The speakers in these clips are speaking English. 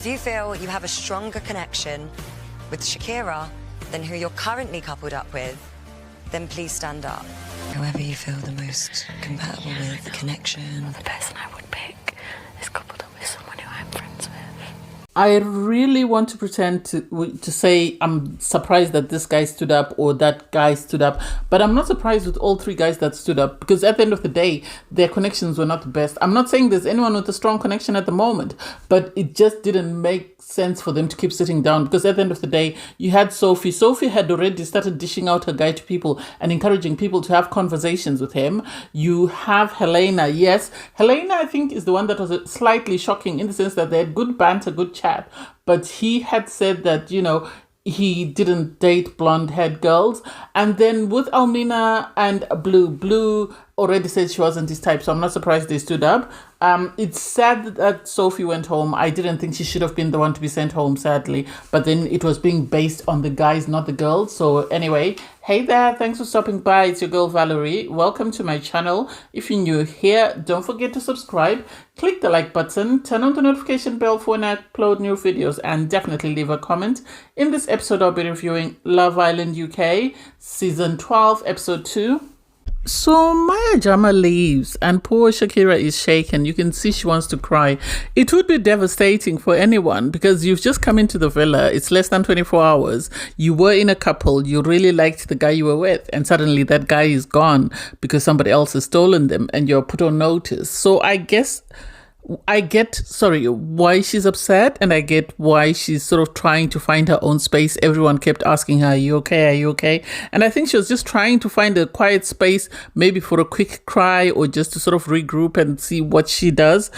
If you feel you have a stronger connection with Shakira than who you're currently coupled up with, then please stand up. Whoever you feel the most compatible with, connection. The person I would pick is coupled up with someone who I'm friends with. I really want to pretend to say I'm surprised that this guy stood up or that guy stood up, but I'm not surprised with all three guys that stood up, because at the end of the day, their connections were not the best. I'm not saying there's anyone with a strong connection at the moment, but it just didn't make sense for them to keep sitting down, because at the end of the day, you had Sophie. Sophie had already started dishing out her guy to people and encouraging people to have conversations with him. You have Helena. Yes, Helena, I think, is the one that was slightly shocking in the sense that they had good banter, good chat, but he had said that, you know, he didn't date blonde-haired girls. And then with Almina and Blue already said she wasn't his type, so I'm not surprised they stood up. It's sad that Sophie went home. I didn't think she should have been the one to be sent home, sadly, but then it was being based on the guys, not the girls. So anyway, hey there, thanks for stopping by. It's your girl Valerie. Welcome to my channel. If you're new here, don't forget to subscribe, click the like button, turn on the notification bell for when I upload new videos, and definitely leave a comment. In this episode, I'll be reviewing Love Island UK season 12 episode 2. So Maya Jama leaves and poor Shakira is shaken. You can see she wants to cry. It would be devastating for anyone, because you've just come into the villa. It's less than 24 hours. You were in a couple. You really liked the guy you were with, and suddenly that guy is gone because somebody else has stolen them and you're put on notice. So I get why she's upset, and I get why she's sort of trying to find her own space. Everyone kept asking her, are you okay? Are you okay? And I think she was just trying to find a quiet space, maybe for a quick cry or just to sort of regroup and see what she does.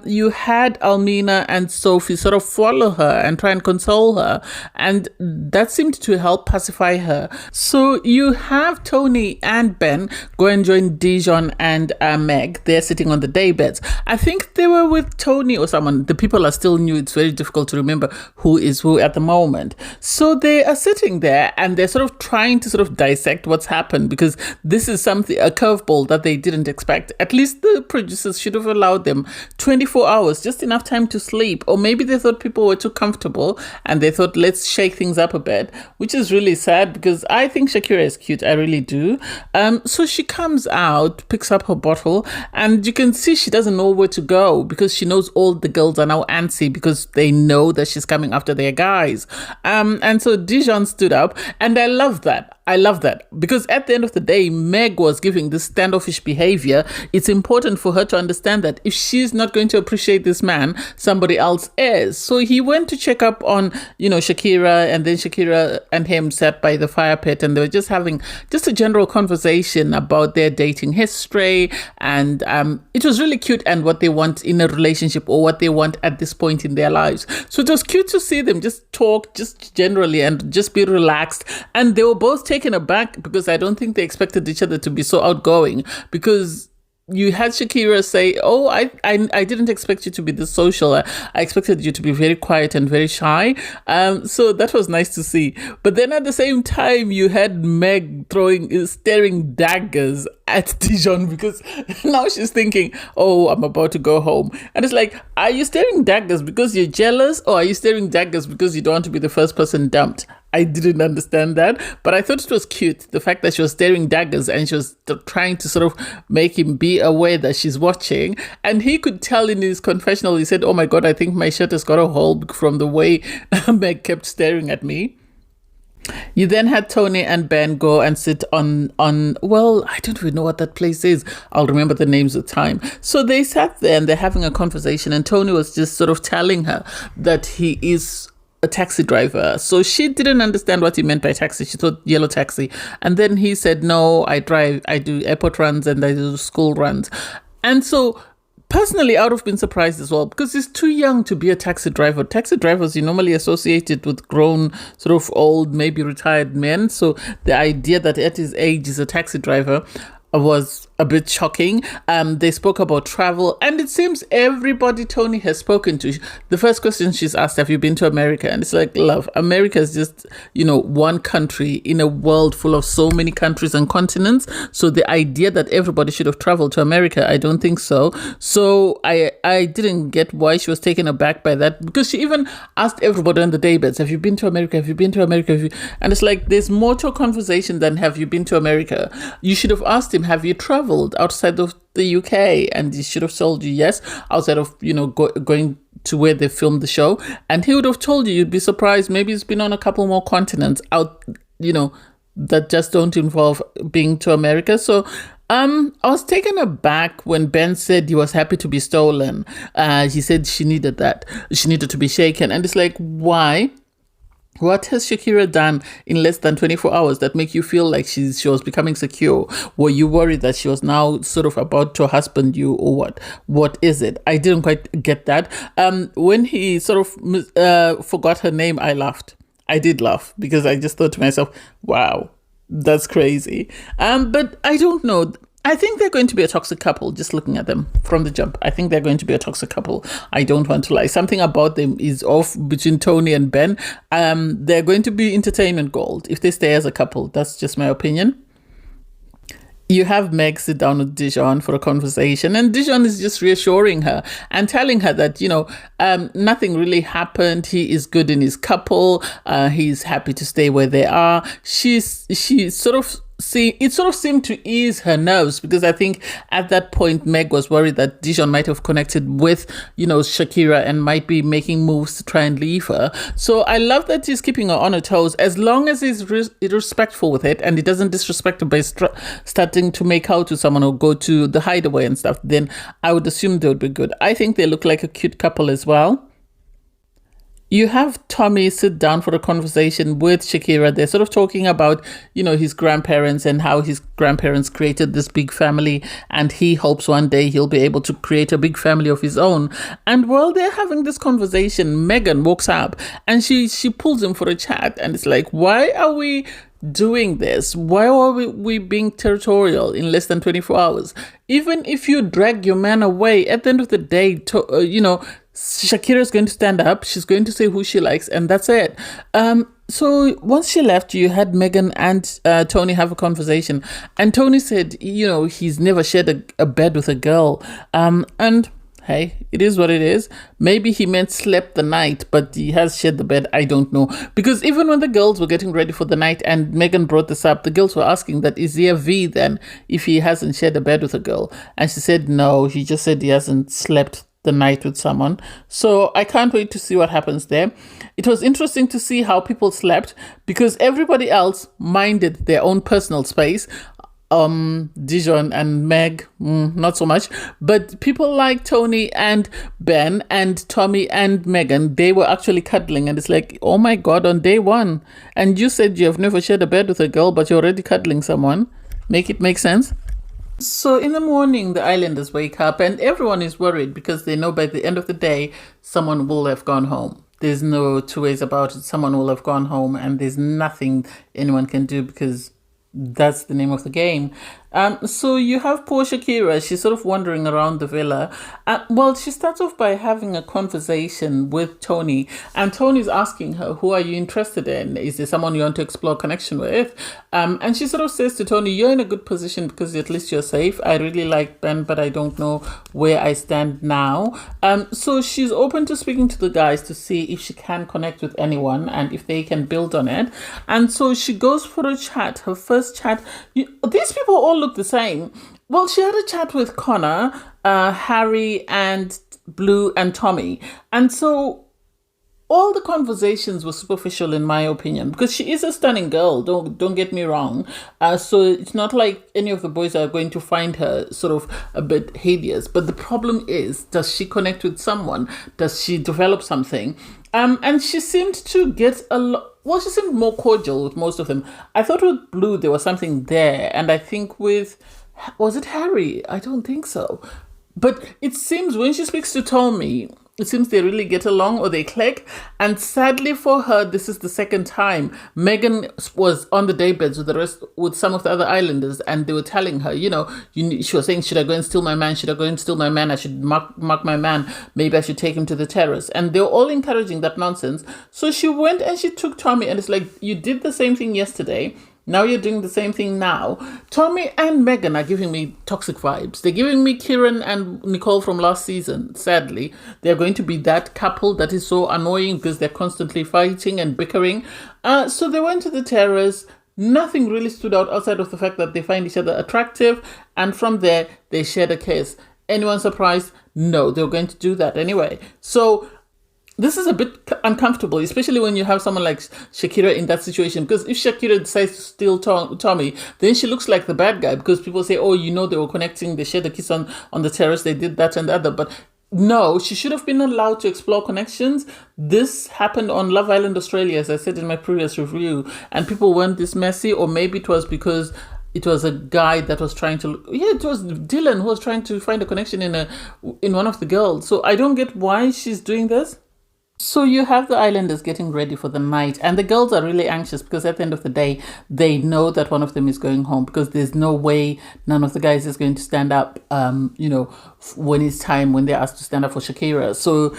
You had Almina and Sophie sort of follow her and try and console her, and that seemed to help pacify her. So you have Tony and Ben go and join Dejon and Meg. They're sitting on the day beds. I think they were with Tony or someone. The people are still new. It's very difficult to remember who is who at the moment. So they are sitting there and they're sort of trying to sort of dissect what's happened, because this is something, a curveball that they didn't expect. At least the producers should have allowed them 24 hours, just enough time to sleep. Or maybe they thought people were too comfortable and they thought, let's shake things up a bit, which is really sad, because I think Shakira is cute. I really do. So she comes out, picks up her bottle, and you can see she doesn't know where to go, because she knows all the girls are now antsy because they know that she's coming after their guys. And so Dejon stood up, and I love that. I love that, because at the end of the day, Meg was giving this standoffish behavior. It's important for her to understand that if she's not going to appreciate this man, somebody else is. So he went to check up on, you know, Shakira, and then Shakira and him sat by the fire pit, and they were just having just a general conversation about their dating history, and it was really cute, and what they want in a relationship, or what they want at this point in their lives. So it was cute to see them just talk just generally and just be relaxed, and they were both taken aback, because I don't think they expected each other to be so outgoing, because you had Shakira say, oh, I didn't expect you to be this social. I expected you to be very quiet and very shy. So that was nice to see. But then at the same time, you had Meg staring daggers at Dejon, because now she's thinking, oh, I'm about to go home. And it's like, are you staring daggers because you're jealous, or are you staring daggers because you don't want to be the first person dumped? I didn't understand that, but I thought it was cute, the fact that she was staring daggers and she was trying to sort of make him be aware that she's watching. And he could tell in his confessional, he said, oh my God, I think my shirt has got a hole from the way Meg kept staring at me. You then had Tony and Ben go and sit on, well, I don't even know what that place is. I'll remember the names of time. So they sat there and they're having a conversation, and Tony was just sort of telling her that he is a taxi driver. So she didn't understand what he meant by taxi. She thought yellow taxi. And then he said, no, I drive, I do airport runs and I do school runs. And so personally, I would have been surprised as well, because he's too young to be a taxi driver. Taxi drivers are normally associated with grown, sort of old, maybe retired men. So the idea that at his age he's a taxi driver was a bit shocking. They spoke about travel, and it seems everybody Tony has spoken to, the first question she's asked, have you been to America? And it's like, love, America is just, one country in a world full of so many countries and continents. So the idea that everybody should have traveled to America, I don't think so. So I didn't get why she was taken aback by that, because she even asked everybody on the daybeds, have you been to America? Have you been to America? And it's like, there's more to a conversation than have you been to America. You should have asked him, have you traveled outside of the UK? And he should have told you yes, outside of going to where they filmed the show, and he would have told you. You'd be surprised, maybe it's been on a couple more continents out that just don't involve being to America. So I was taken aback when Ben said he was happy to be stolen. He said she needed to be shaken, and it's like, why? What has Shakira done in less than 24 hours that make you feel like she was becoming secure? Were you worried that she was now sort of about to husband you, or what? What is it? I didn't quite get that. When he sort of forgot her name, I laughed. I did laugh, because I just thought to myself, wow, that's crazy. But I don't know. I think they're going to be a toxic couple, just looking at them from the jump. I think they're going to be a toxic couple. I don't want to lie. Something about them is off between Tony and Ben. They're going to be entertainment gold if they stay as a couple. That's just my opinion. You have Meg sit down with Dejon for a conversation, and Dejon is just reassuring her and telling her that, nothing really happened. He is good in his couple. He's happy to stay where they are. She sort of it sort of seemed to ease her nerves, because I think at that point Meg was worried that Dejon might have connected with Shakira and might be making moves to try and leave her. So I love that he's keeping her on her toes, as long as he's respectful with it and he doesn't disrespect her by starting to make out to someone or go to the hideaway and stuff. Then I would assume they would be good. I think they look like a cute couple as well. You have Tommy sit down for a conversation with Shakira. They're sort of talking about, his grandparents and how his grandparents created this big family, and he hopes one day he'll be able to create a big family of his own. And while they're having this conversation, Megan walks up and she pulls him for a chat, and it's like, why are we doing this? Why are we being territorial in less than 24 hours? Even if you drag your man away, at the end of the day, Shakira is going to stand up. She's going to say who she likes, and that's it. So once she left, you had Megan and Tony have a conversation, and Tony said, he's never shared a bed with a girl. And hey, it is what it is. Maybe he meant slept the night, but he has shared the bed. I don't know. Because even when the girls were getting ready for the night and Megan brought this up, the girls were asking that, is he a V then if he hasn't shared a bed with a girl? And she said, no, he just said he hasn't slept the night with someone. So I can't wait to see what happens there. It was interesting to see how people slept, because everybody else minded their own personal space. Dejon and Meg, not so much, but people like Tony and Ben and Tommy and Megan, they were actually cuddling, and it's like, oh my God, on day one, and you said you have never shared a bed with a girl, but you're already cuddling someone. Make it make sense. So in the morning, the islanders wake up and everyone is worried, because they know by the end of the day, someone will have gone home. There's no two ways about it. Someone will have gone home, and there's nothing anyone can do, because that's the name of the game. So you have poor Shakira. She's sort of wandering around the villa. Well, she starts off by having a conversation with Tony, and Tony's asking her, who are you interested in? Is there someone you want to explore connection with? And she sort of says to Tony, you're in a good position because at least you're safe. I really like Ben, but I don't know where I stand now. So she's open to speaking to the guys to see if she can connect with anyone and if they can build on it. And so she goes for a chat, her first chat. These people all look the same. Well, she had a chat with Connor, Harry, and Blue, and Tommy. And so all the conversations were superficial, in my opinion, because she is a stunning girl. Don't get me wrong. So it's not like any of the boys are going to find her sort of a bit hideous. But the problem is, does she connect with someone? Does she develop something? And she seemed to get a lot. Well, she seemed more cordial with most of them. I thought with Blue there was something there, and I think with, was it Harry? I don't think so. But it seems when she speaks to Tommy, it seems they really get along or they click. And sadly for her, this is the second time. Megan was on the daybeds with the rest, with some of the other islanders, and they were telling her, she was saying, should I go and steal my man? Should I go and steal my man? I should mark my man. Maybe I should take him to the terrace. And they were all encouraging that nonsense. So she went and she took Tommy, and it's like, you did the same thing yesterday. Now you're doing the same thing now. Tommy and Megan are giving me toxic vibes. They're giving me Kieran and Nicole from last season, sadly. They're going to be that couple that is so annoying because they're constantly fighting and bickering. So they went to the terrace. Nothing really stood out outside of the fact that they find each other attractive. And from there, they shared a kiss. Anyone surprised? No, they were going to do that anyway. So this is a bit uncomfortable, especially when you have someone like Shakira in that situation. Because if Shakira decides to steal Tommy, then she looks like the bad guy. Because people say, oh, they were connecting, they shared a kiss on the terrace, they did that and the other. But no, she should have been allowed to explore connections. This happened on Love Island Australia, as I said in my previous review. And people weren't this messy, or maybe it was because it was a guy that was trying to... Yeah, it was Dylan who was trying to find a connection in one of the girls. So I don't get why she's doing this. So you have the islanders getting ready for the night, and the girls are really anxious because at the end of the day, they know that one of them is going home, because there's no way none of the guys is going to stand up, when it's time, when they're asked to stand up for Shakira. So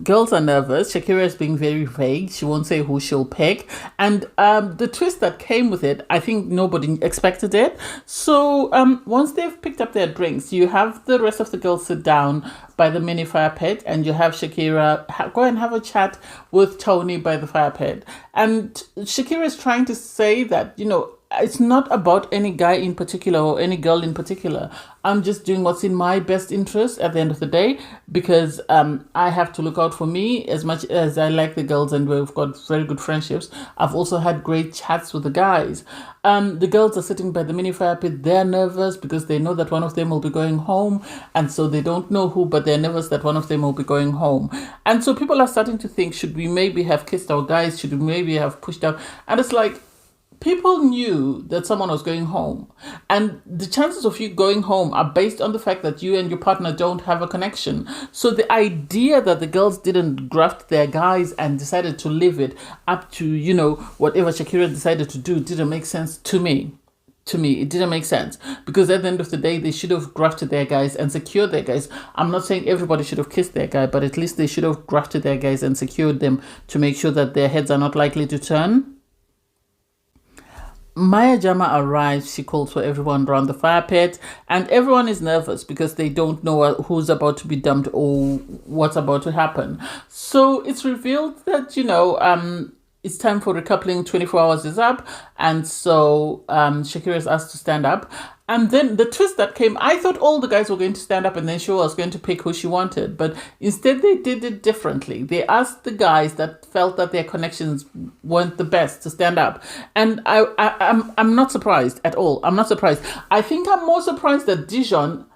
girls are nervous. Shakira is being very vague. She won't say who she'll pick. And the twist that came with it, I think nobody expected it. So once they've picked up their drinks, you have the rest of the girls sit down by the mini fire pit, and you have Shakira go and have a chat with Tony by the fire pit. And Shakira is trying to say that, it's not about any guy in particular or any girl in particular. I'm just doing what's in my best interest at the end of the day, because I have to look out for me. As much as I like the girls and we've got very good friendships, I've also had great chats with the guys. The girls are sitting by the mini fire pit. They're nervous because they know that one of them will be going home. And so they don't know who, but they're nervous that one of them will be going home. And so people are starting to think, should we maybe have kissed our guys? Should we maybe have pushed up? And it's like, people knew that someone was going home, and the chances of you going home are based on the fact that you and your partner don't have a connection. So the idea that the girls didn't graft their guys and decided to leave it up to, whatever Shakira decided to do didn't make sense to me. To me, it didn't make sense, because at the end of the day, they should have grafted their guys and secured their guys. I'm not saying everybody should have kissed their guy, but at least they should have grafted their guys and secured them to make sure that their heads are not likely to turn. Jama arrives. She calls for everyone around the fire pit, and everyone is nervous because they don't know who's about to be dumped or what's about to happen. So it's revealed that, it's time for recoupling. 24 hours is up, and so Shakira is asked to stand up. And then the twist that came, I thought all the guys were going to stand up and then she was going to pick who she wanted. But instead they did it differently. They asked the guys that felt that their connections weren't the best to stand up. And I'm not surprised at all. I'm not surprised. I think I'm more surprised that Dejon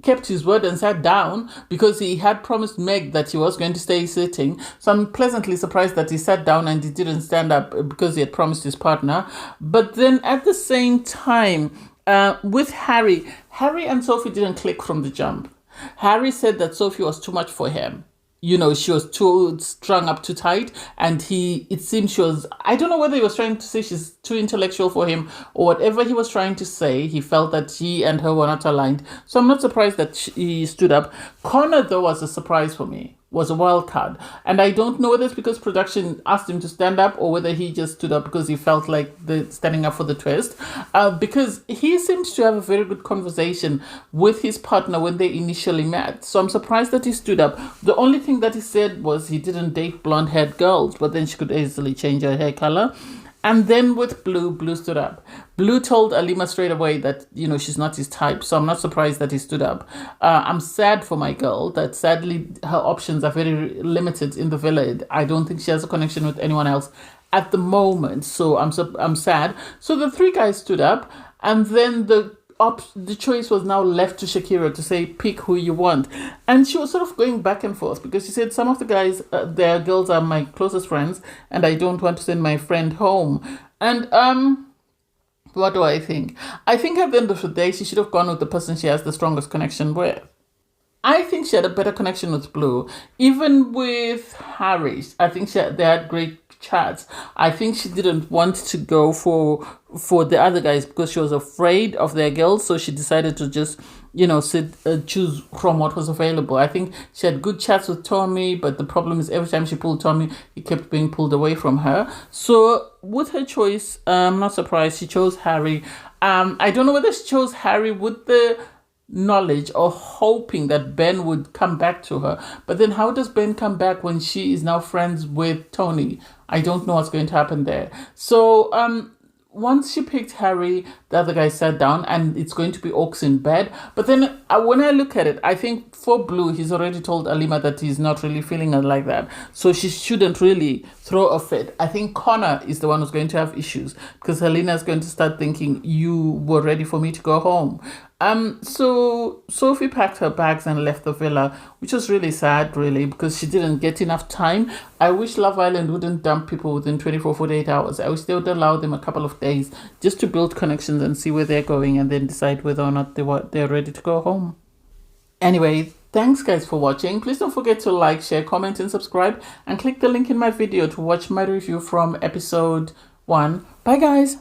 kept his word and sat down, because he had promised Meg that he was going to stay sitting. So I'm pleasantly surprised that he sat down and he didn't stand up because he had promised his partner. But then at the same time, with Harry and Sophie didn't click from the jump. Harry said that Sophie was too much for him. She was too strung up too tight, and it seemed she was, I don't know whether he was trying to say she's too intellectual for him or whatever he was trying to say. He felt that he and her were not aligned. So I'm not surprised that he stood up. Connor, though, was a surprise for me. Was a wild card. And I don't know whether it's because production asked him to stand up or whether he just stood up because he felt like standing up for the twist. Because he seems to have a very good conversation with his partner when they initially met. So I'm surprised that he stood up. The only thing that he said was he didn't date blonde-haired girls, but then she could easily change her hair color. And then with Blue stood up. Blue told Alima straight away that, she's not his type. So I'm not surprised that he stood up. I'm sad for my girl that sadly her options are very limited in the village. I don't think she has a connection with anyone else at the moment. So I'm sad. So the three guys stood up, and then the choice was now left to Shakira to say, pick who you want. And she was sort of going back and forth, because she said, some of the guys, their girls are my closest friends, and I don't want to send my friend home. And what do I think? I think at the end of the day, she should have gone with the person she has the strongest connection with. I think she had a better connection with Blue. Even with Harry, I think they had great chats. I think she didn't want to go for the other guys because she was afraid of their girls, so she decided to just choose from what was available. I think she had good chats with Tommy, but the problem is every time she pulled Tommy, he kept being pulled away from her. So with her choice, I'm not surprised she chose Harry. I don't know whether she chose Harry with the knowledge or hoping that Ben would come back to her. But then how does Ben come back when she is now friends with Tony? I don't know what's going to happen there. So once she picked Harry, the other guy sat down and it's going to be Oaks in bed. But then when I look at it, I think for Blue, he's already told Alima that he's not really feeling her like that. So she shouldn't really throw a fit. I think Connor is the one who's going to have issues because Helena is going to start thinking, you were ready for me to go home. So Sophie packed her bags and left the villa, which was really sad, really, because she didn't get enough time. I wish Love Island wouldn't dump people within 24, 48 hours. I wish they would allow them a couple of days just to build connections and see where they're going and then decide whether or not they're ready to go home. Anyway, thanks guys for watching. Please don't forget to like, share, comment, and subscribe, and click the link in my video to watch my review from episode 1. Bye guys!